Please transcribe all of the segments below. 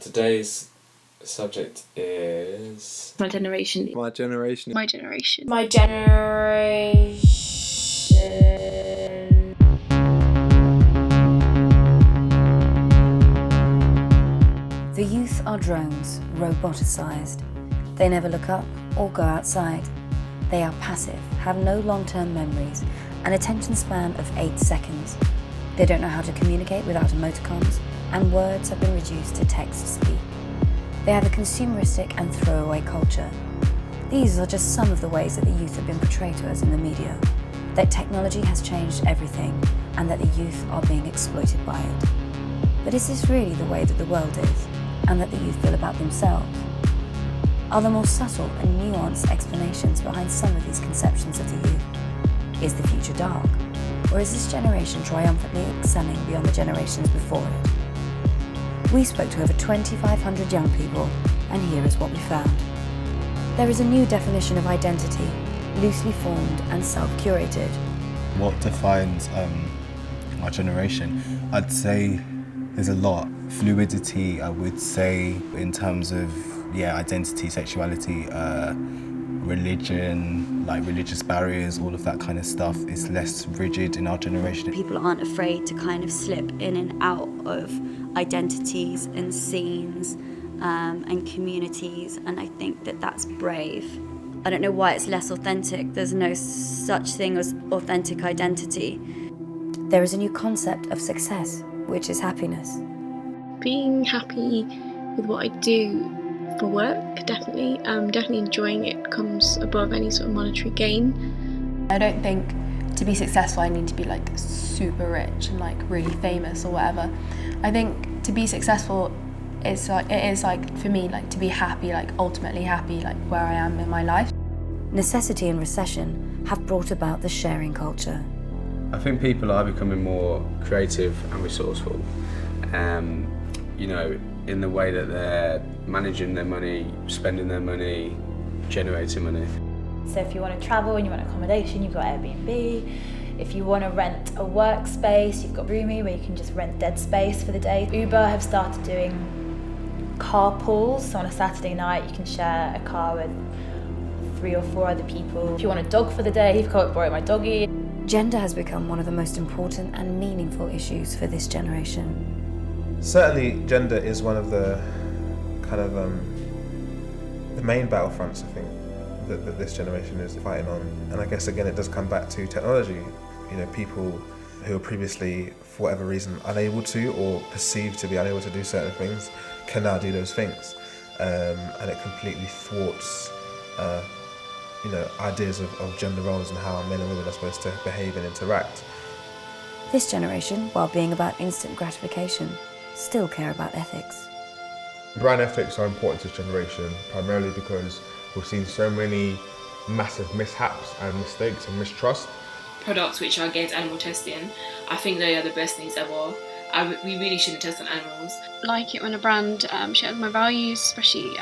Today's subject is... My generation. My generation. My generation. My generation. The youth are drones, roboticized. They never look up or go outside. They are passive, have no long-term memories, an attention span of 8 seconds. They don't know how to communicate without emoticons, and words have been reduced to text speak. They have a consumeristic and throwaway culture. These are just some of the ways that the youth have been portrayed to us in the media, that technology has changed everything, and that the youth are being exploited by it. But is this really the way that the world is, and that the youth feel about themselves? Are there more subtle and nuanced explanations behind some of these conceptions of the youth? Is the future dark? Or is this generation triumphantly excelling beyond the generations before it? We spoke to over 2,500 young people, and here is what we found. There is a new definition of identity, loosely formed and self-curated. What defines our generation? I'd say there's a lot. Fluidity, I would say, in terms of identity, sexuality, religion, like religious barriers, all of that kind of stuff is less rigid in our generation. People aren't afraid to kind of slip in and out of identities and scenes and communities, and I think that that's brave. I don't know why it's less authentic. There's no such thing as authentic identity. There is a new concept of success, which is happiness. Being happy with what I do for work, definitely. Definitely enjoying it comes above any sort of monetary gain. I don't think to be successful I need to be like super rich and like really famous or whatever. I think to be successful it is like for me like to be happy, like ultimately happy, like where I am in my life. Necessity and recession have brought about the sharing culture. I think people are becoming more creative and resourceful, in the way that they're managing their money, spending their money, generating money. So if you want to travel and you want accommodation, you've got Airbnb. If you want to rent a workspace, you've got Roomy, where you can just rent dead space for the day. Uber have started doing carpools, so on a Saturday night you can share a car with 3 or 4 other people. If you want a dog for the day, you've got borrow my doggy. Gender has become one of the most important and meaningful issues for this generation. Certainly gender is one of the kind of the main battlefronts, I think, that this generation is fighting on. And I guess again it does come back to technology. People who were previously, for whatever reason, unable to or perceived to be unable to do certain things can now do those things. And it completely thwarts ideas of gender roles and how men and women are supposed to behave and interact. This generation, while being about instant gratification, still care about ethics. Brand ethics are important to this generation, primarily because we've seen so many massive mishaps and mistakes and mistrust. Products which are against animal testing, I think they are the best things ever. We really shouldn't test on animals. Like it when a brand shares my values, especially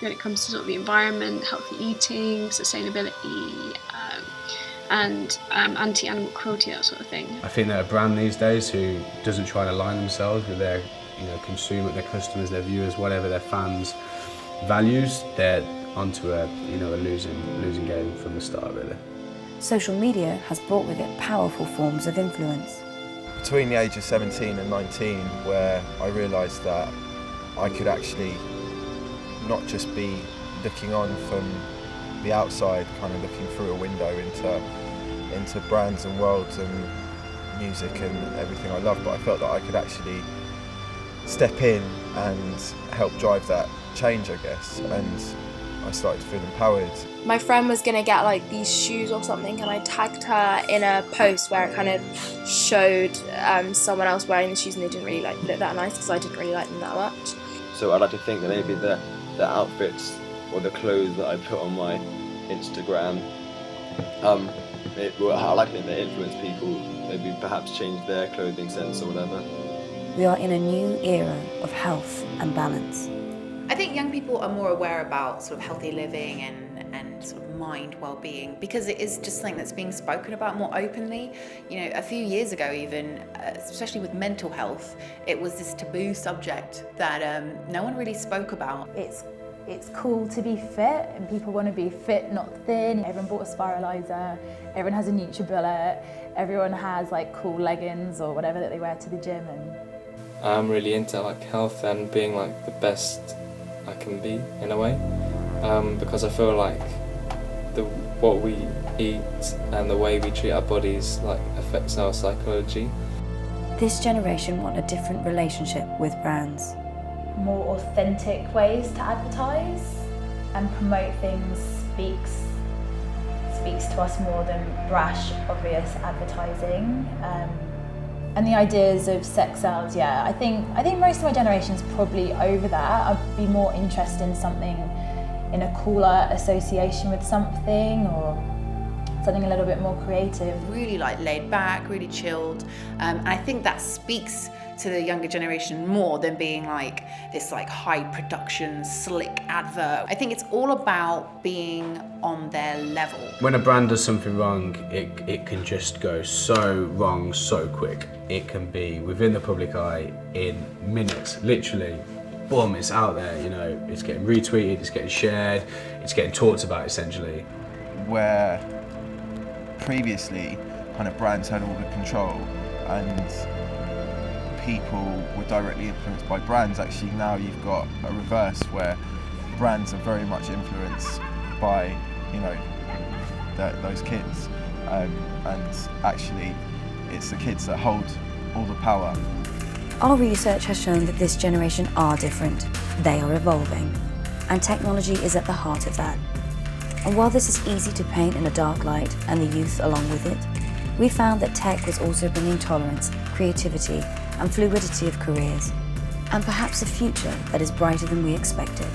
when it comes to sort of the environment, healthy eating, sustainability, and anti-animal cruelty, that sort of thing. I think that a brand these days who doesn't try and align themselves with their their customers, their viewers, whatever their fans' values, they're onto a losing game from the start, really. Social media has brought with it powerful forms of influence. Between the age of 17 and 19, where I realised that I could actually not just be looking on from the outside, kind of looking through a window into brands and worlds and music and everything I love, but I felt that I could actually step in and help drive that change, I guess, and I started to feel empowered. My friend was gonna get like these shoes or something, and I tagged her in a post where it kind of showed someone else wearing the shoes, and they didn't really look that nice because I didn't really like them that much. So I'd like to think that maybe the outfits or the clothes that I put on my Instagram, I like to think they influence people, maybe perhaps change their clothing sense or whatever. We are in a new era of health and balance. I think young people are more aware about sort of healthy living and sort of mind well-being, because it is just something that's being spoken about more openly. You know, a few years ago even, especially with mental health, it was this taboo subject that no one really spoke about. It's cool to be fit, and people want to be fit, not thin. Everyone bought a spiralizer, everyone has a NutriBullet, everyone has like cool leggings or whatever that they wear to the gym. And I'm really into like health and being like the best I can be in a way, because I feel like what we eat and the way we treat our bodies like affects our psychology. This generation want a different relationship with brands. more authentic ways to advertise and promote things speaks to us more than brash, obvious advertising. And the ideas of sex sells, yeah, I think most of my generation's probably over that. I'd be more interested in something, in a cooler association with something, or something a little bit more creative. Really like laid back, really chilled. And I think that speaks to the younger generation more than being like this like high production, slick advert. I think it's all about being on their level. When a brand does something wrong, it can just go so wrong so quick. It can be within the public eye in minutes, literally. Boom, it's out there, you know, it's getting retweeted, it's getting shared, it's getting talked about essentially. Where previously kind of brands had all the control and people were directly influenced by brands, actually now you've got a reverse where brands are very much influenced by, you know, those kids, and actually it's the kids that hold all the power. Our research has shown that this generation are different. They are evolving, and technology is at the heart of that. And while this is easy to paint in a dark light, and the youth along with it, we found that tech was also bringing tolerance, creativity, and fluidity of careers, and perhaps a future that is brighter than we expected.